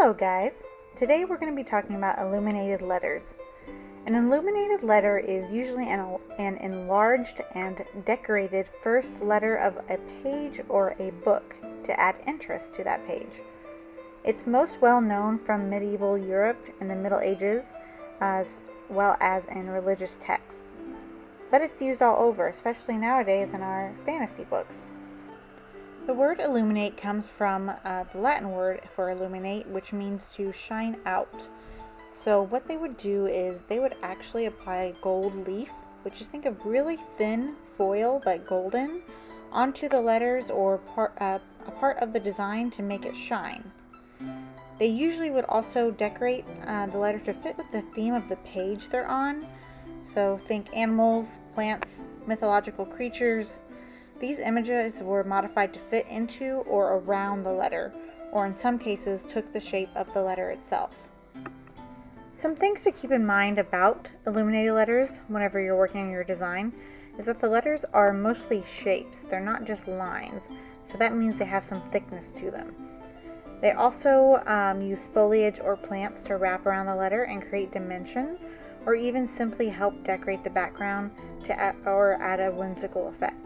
Hello guys! Today we're going to be talking about illuminated letters. An illuminated letter is usually an enlarged and decorated first letter of a page or a book to add interest to that page. It's most well known from medieval Europe in the Middle Ages as well as in religious texts. But it's used all over, especially nowadays in our fantasy books. The word illuminate comes from the Latin word for illuminate, which means to shine out. So what they would do is they would actually apply gold leaf, which is think of really thin foil but golden, onto the letters or a part of the design to make it shine. They usually would also decorate the letter to fit with the theme of the page they're on. So think animals, plants, mythological creatures. These images were modified to fit into or around the letter, or in some cases took the shape of the letter itself. Some things to keep in mind about illuminated letters whenever you're working on your design is that the letters are mostly shapes. They're not just lines, so that means they have some thickness to them. They also use foliage or plants to wrap around the letter and create dimension, or even simply help decorate the background or add a whimsical effect.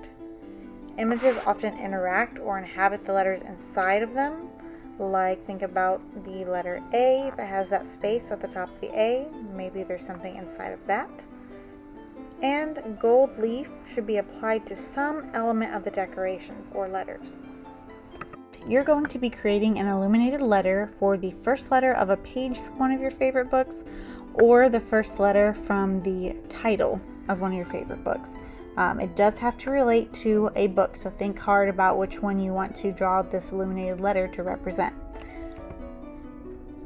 Images often interact or inhabit the letters inside of them, like think about the letter A. If it has that space at the top of the A, maybe there's something inside of that. And gold leaf should be applied to some element of the decorations or letters. You're going to be creating an illuminated letter for the first letter of a page from one of your favorite books, or the first letter from the title of one of your favorite books. It does have to relate to a book, so think hard about which one you want to draw this illuminated letter to represent.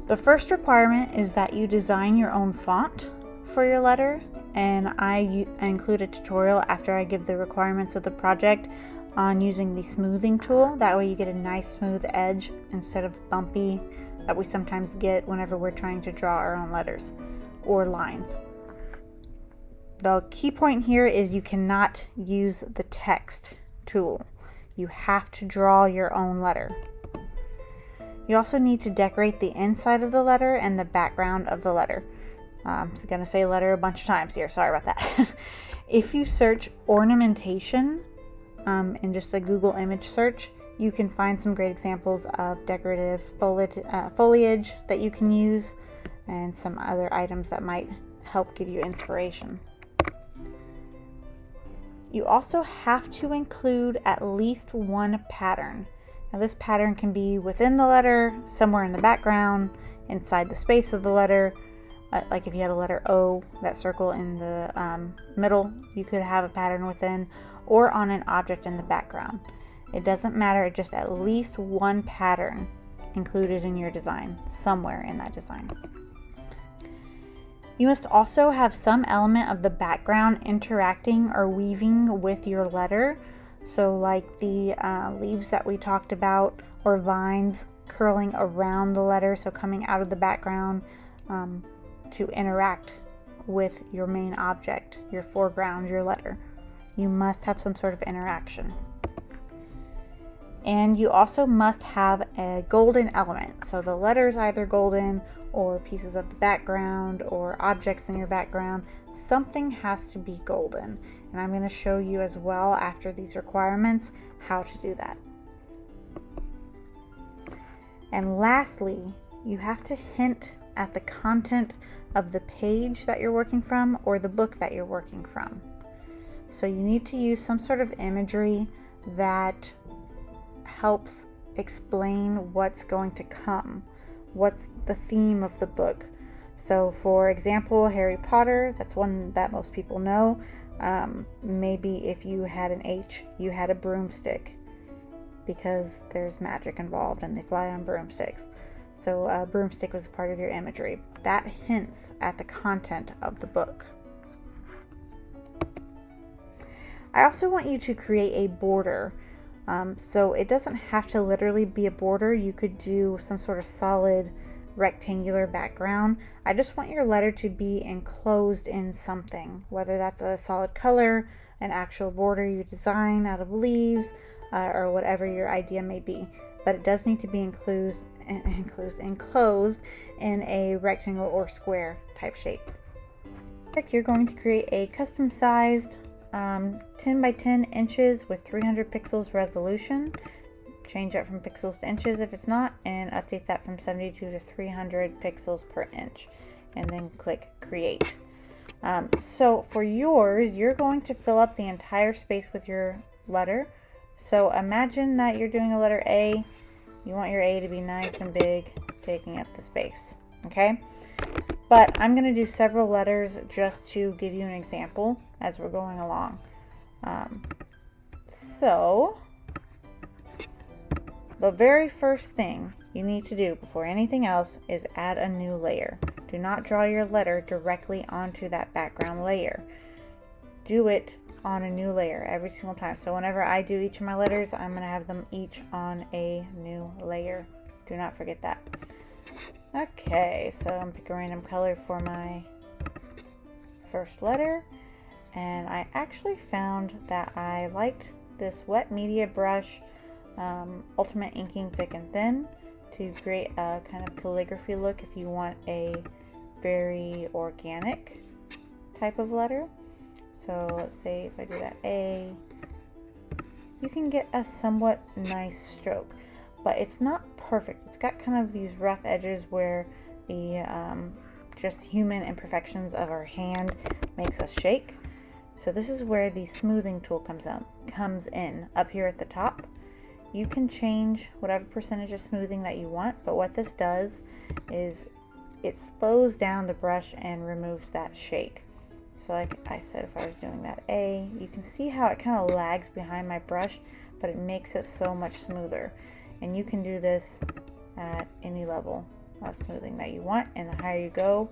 The first requirement is that you design your own font for your letter, and I include a tutorial after I give the requirements of the project on using the smoothing tool. That way you get a nice smooth edge instead of bumpy that we sometimes get whenever we're trying to draw our own letters or lines. The key point here is you cannot use the text tool. You have to draw your own letter. You also need to decorate the inside of the letter and the background of the letter. I'm going to say letter a bunch of times here, sorry about that. If you search ornamentation in just a Google image search, you can find some great examples of decorative foliage that you can use and some other items that might help give you inspiration. You also have to include at least one pattern. Now this pattern can be within the letter, somewhere in the background, inside the space of the letter. Like if you had a letter O, that circle in the middle, you could have a pattern within, or on an object in the background. It doesn't matter, just at least one pattern included in your design, somewhere in that design. You must also have some element of the background interacting or weaving with your letter. So like the leaves that we talked about, or vines curling around the letter, so coming out of the background to interact with your main object, your foreground, your letter. You must have some sort of interaction. And you also must have a golden element. So the letter is either golden, or pieces of the background, or objects in your background. Something has to be golden. And I'm going to show you as well after these requirements how to do that. And lastly, you have to hint at the content of the page that you're working from or the book that you're working from. So you need to use some sort of imagery that helps explain what's going to come, what's the theme of the book. So for example, Harry Potter, that's one that most people know. Maybe if you had an H, you had a broomstick, because there's magic involved and they fly on broomsticks. So a broomstick was part of your imagery. That hints at the content of the book. I also want you to create a border. So it doesn't have to literally be a border. You could do some sort of solid rectangular background. I just want your letter to be enclosed in something, whether that's a solid color, an actual border you design out of leaves, or whatever your idea may be. But it does need to be enclosed in a rectangle or square type shape. You're going to create a custom sized 10 by 10 inches with 300 pixels resolution. Change that from pixels to inches if it's not, and update that from 72 to 300 pixels per inch, and then click create. So for yours, you're going to fill up the entire space with your letter. So imagine that you're doing a letter A. You want your A to be nice and big, taking up the space, okay? But I'm going to do several letters just to give you an example as we're going along. So the very first thing you need to do before anything else is add a new layer. Do not draw your letter directly onto that background layer. Do it on a new layer every single time. So whenever I do each of my letters, I'm going to have them each on a new layer. Do not forget that. Okay, so I'm picking a random color for my first letter, and I actually found that I liked this wet media brush, Ultimate Inking Thick and Thin, to create a kind of calligraphy look if you want a very organic type of letter. So let's say if I do that A, you can get a somewhat nice stroke, but it's not perfect. It's got kind of these rough edges where the just human imperfections of our hand makes us shake. So this is where the smoothing tool comes in up here at the top. You can change whatever percentage of smoothing that you want, but what this does is it slows down the brush and removes that shake. So like I said, if I was doing that A, you can see how it kind of lags behind my brush, but it makes it so much smoother. And you can do this at any level of smoothing that you want, and the higher you go,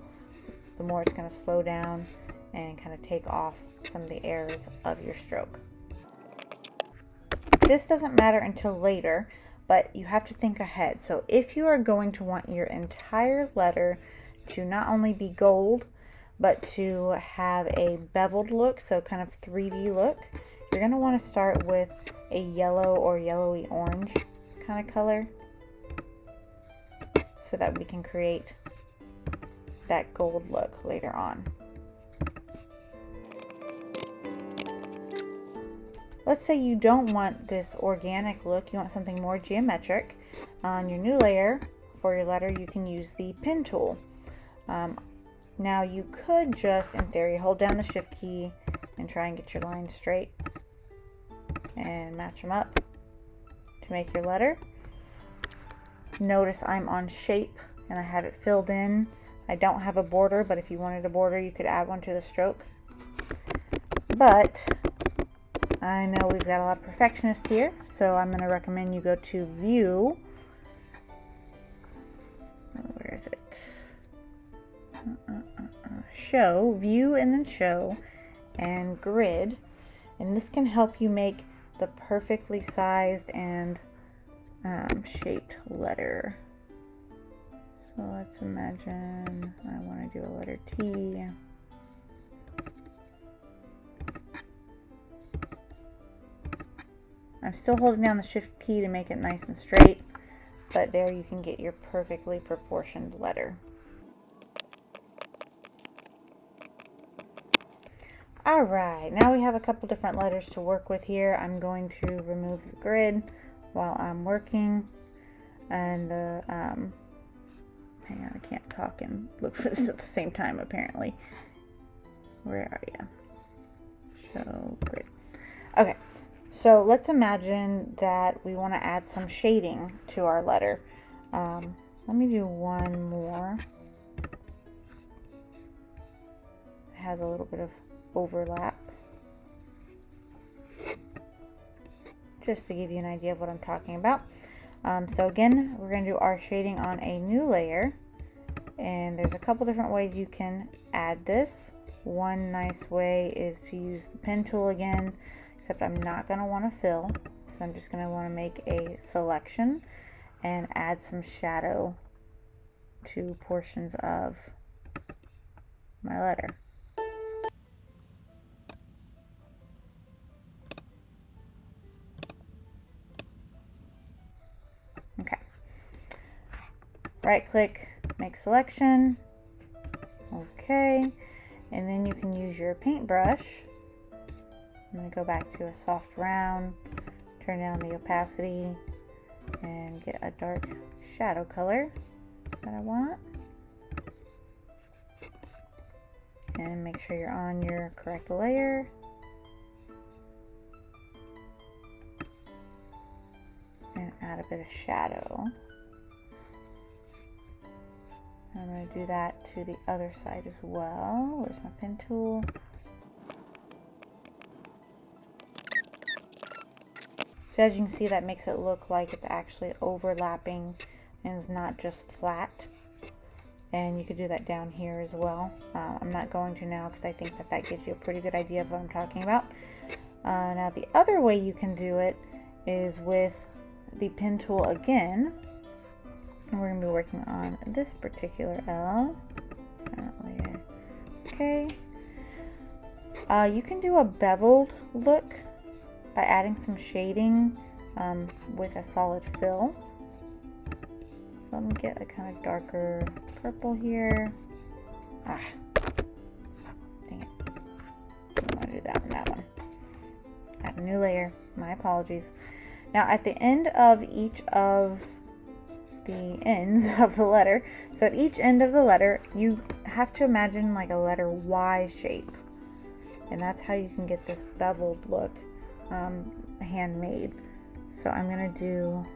the more it's going to slow down and kind of take off some of the errors of your stroke. This doesn't matter until later, but you have to think ahead. So if you are going to want your entire letter to not only be gold, but to have a beveled look, so kind of 3D look, you're going to want to start with a yellow or yellowy orange kind of color so that we can create that gold look later on. Let's say you don't want this organic look, you want something more geometric. On your new layer for your letter, you can use the pen tool. Now you could just, in theory, hold down the shift key and try and get your lines straight and match them up to make your letter. Notice I'm on shape and I have it filled in. I don't have a border, but if you wanted a border, you could add one to the stroke. But I know we've got a lot of perfectionists here, so I'm going to recommend you go to View. Where is it? Show, View, and then Show, and Grid. And this can help you make the perfectly sized and shaped letter. So let's imagine I want to do a letter T. I'm still holding down the shift key to make it nice and straight, but there you can get your perfectly proportioned letter. Alright, now we have a couple different letters to work with here. I'm going to remove the grid while I'm working, and the hang on, I can't talk and look for this at the same time apparently. Where are you? Show grid. Okay, so let's imagine that we want to add some shading to our letter. Let me do one more. It has a little bit of overlap, just to give you an idea of what I'm talking about. So again, we're going to do our shading on a new layer, and there's a couple different ways you can add this. One nice way is to use the pen tool again, except I'm not going to want to fill because I'm just going to want to make a selection and add some shadow to portions of my letter. Okay. right click, make selection. Okay, and then you can use your paintbrush. I'm going to go back to a soft round, turn down the opacity, and get a dark shadow color that I want. And make sure you're on your correct layer. And add a bit of shadow. I'm going to do that to the other side as well. Where's my pen tool? So as you can see, that makes it look like it's actually overlapping and is not just flat. And you could do that down here as well. I'm not going to now because I think that that gives you a pretty good idea of what I'm talking about. Now the other way you can do it is with the pen tool again. And we're going to be working on this particular L. Let's find that layer. Okay. You can do a beveled look by adding some shading with a solid fill. So let me get a kind of darker purple here. Ah, dang it. I don't want to do that on that one. Add a new layer. My apologies. Now at the end of each of the ends of the letter, so at each end of the letter, you have to imagine like a letter Y shape. And that's how you can get this beveled look handmade. So I'm gonna do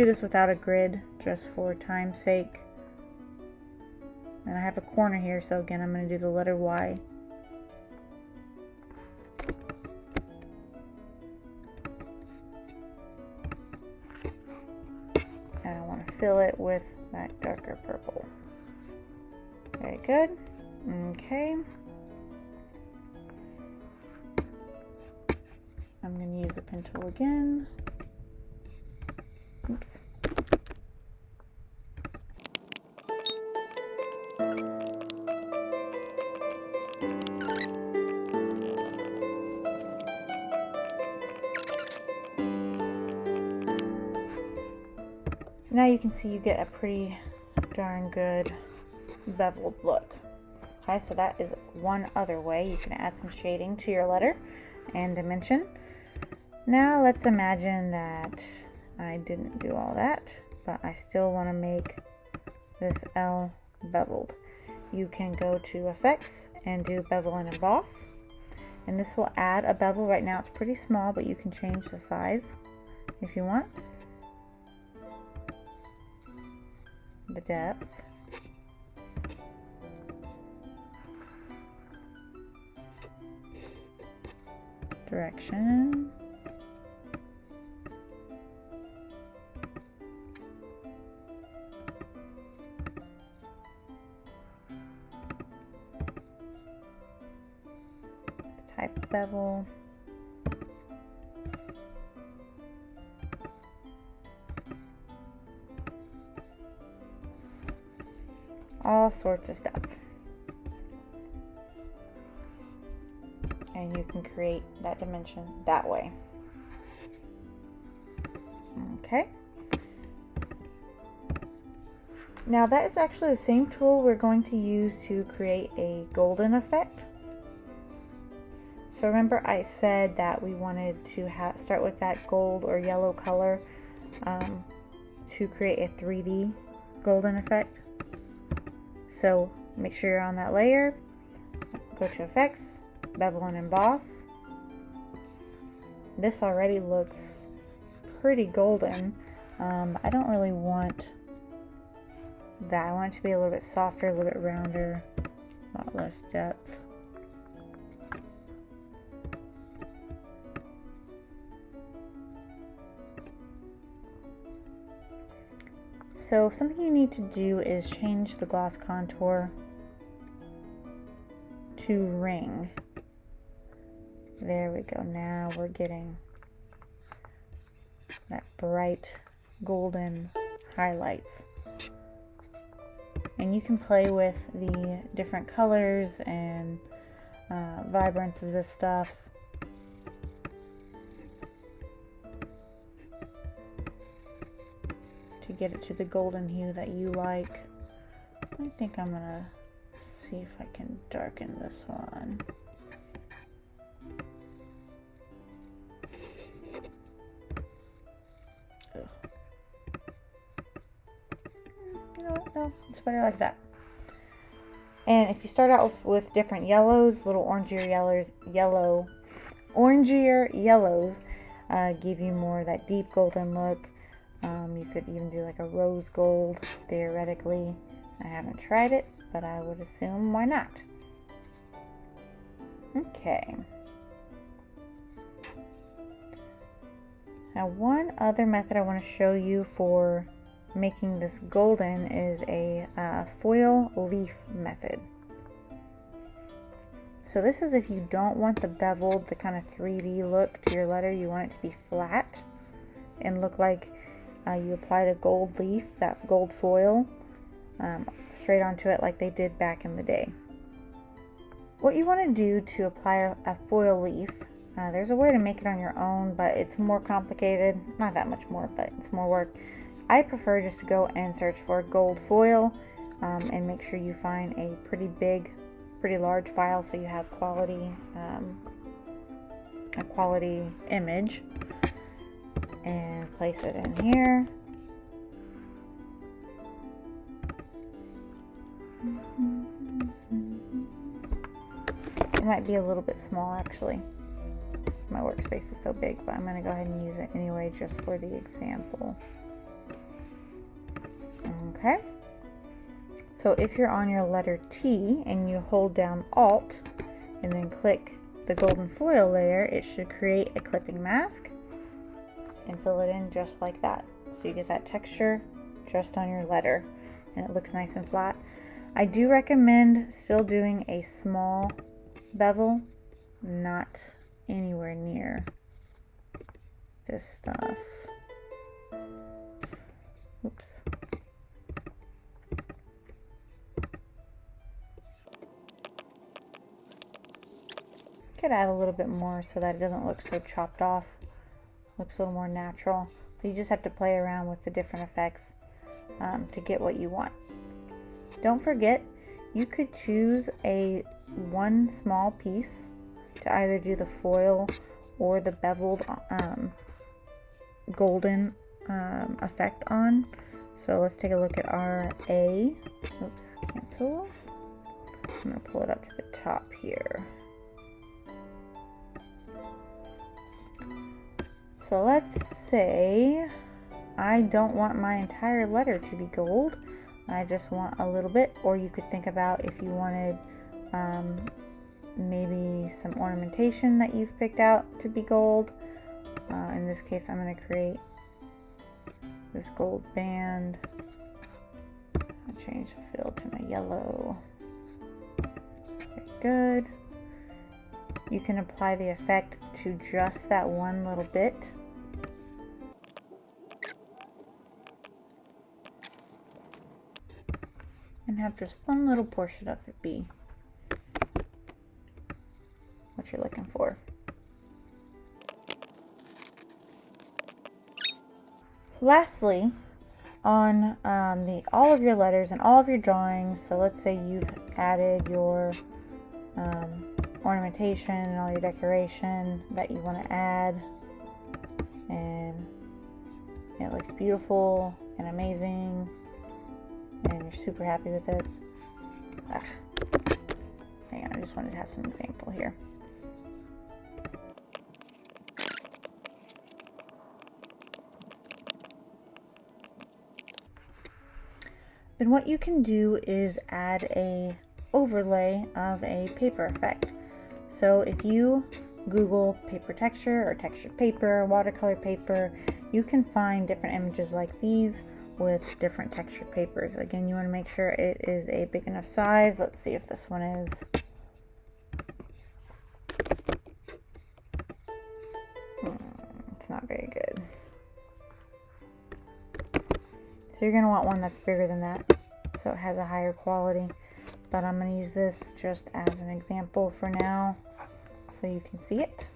this without a grid just for time's sake. And I have a corner here, so again I'm gonna do the letter Y. And I want to fill it with that darker purple. Very good. Okay. I'm going to use the pen tool again. Oops. Now you can see you get a pretty darn good beveled look. Okay, so that is one other way you can add some shading to your letter and dimension. Now let's imagine that I didn't do all that, but I still want to make this L beveled. You can go to Effects and do Bevel and Emboss, and this will add a bevel. Right now it's pretty small, but you can change the size if you want. The depth. Direction. Type of bevel. All sorts of stuff. And you can create that dimension that way. Okay. Now that is actually the same tool we're going to use to create a golden effect. So remember I said that we wanted to start with that gold or yellow color to create a 3D golden effect. So make sure you're on that layer, go to Effects, Bevel and Emboss. This already looks pretty golden. I don't really want that. I want it to be a little bit softer, a little bit rounder, a lot less depth. So something you need to do is change the gloss contour to ring. There we go. Now we're getting that bright golden highlights. And you can play with the different colors and vibrance of this stuff. To get it to the golden hue that you like. I think I'm gonna see if I can darken this one. Ugh. You know what? No, it's better like that. And if you start out with different yellows, little orangier yellows give you more of that deep golden look. You could even do like a rose gold, theoretically. I haven't tried it, but I would assume why not. Okay. Now one other method I want to show you for making this golden is a foil leaf method. So this is if you don't want the beveled, the kind of 3D look to your letter. You want it to be flat and look like you applied a gold leaf, that gold foil, straight onto it like they did back in the day. What you want to do to apply a foil leaf, there's a way to make it on your own, but it's more complicated. Not that much more, but it's more work. I prefer just to go and search for gold foil and make sure you find a pretty large file so you have quality, a quality image, and place it in here. It might be a little bit small actually. My workspace is so big, but I'm going to go ahead and use it anyway just for the example. Okay, so if you're on your letter T and you hold down Alt and then click the golden foil layer, it should create a clipping mask and fill it in just like that. So you get that texture just on your letter and it looks nice and flat. I do recommend still doing a small bevel, not anywhere near this stuff. Oops. Could add a little bit more so that it doesn't look so chopped off. Looks a little more natural. But you just have to play around with the different effects to get what you want. Don't forget, you could choose one small piece to either do the foil or the beveled golden effect on. So let's take a look at our A. Oops, cancel. I'm going to pull it up to the top here. So let's say I don't want my entire letter to be gold. I just want a little bit. Or you could think about if you wanted maybe some ornamentation that you've picked out to be gold. In this case, I'm going to create this gold band. I'll change the fill to my yellow. Very good. You can apply the effect to just that one little bit. And have just one little portion of it be what you're looking for. Lastly, on all of your letters and all of your drawings, so let's say you've added your ornamentation and all your decoration that you want to add, and it looks beautiful and amazing, and you're super happy with it. Hang on, I just wanted to have some example here. Then what you can do is add a overlay of a paper effect. So if you Google paper texture or textured paper, watercolor paper, you can find different images like these with different textured papers. Again, you want to make sure it is a big enough size. Let's see if this one is. It's not very good. So you're going to want one that's bigger than that, so it has a higher quality. But I'm going to use this just as an example for now, so you can see it.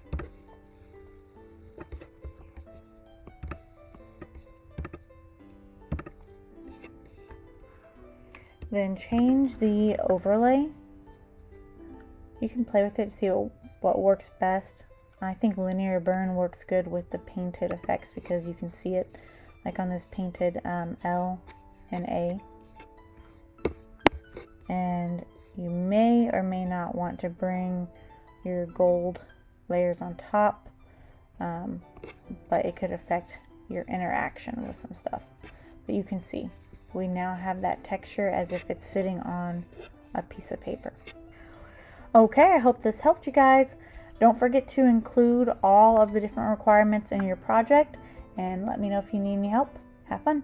Then change the overlay. You can play with it to see what works best. I think linear burn works good with the painted effects because you can see it like on this painted L and A. And you may or may not want to bring your gold layers on top, but it could affect your interaction with some stuff. But you can see we now have that texture as if it's sitting on a piece of paper. Okay, I hope this helped you guys. Don't forget to include all of the different requirements in your project and let me know if you need any help. Have fun!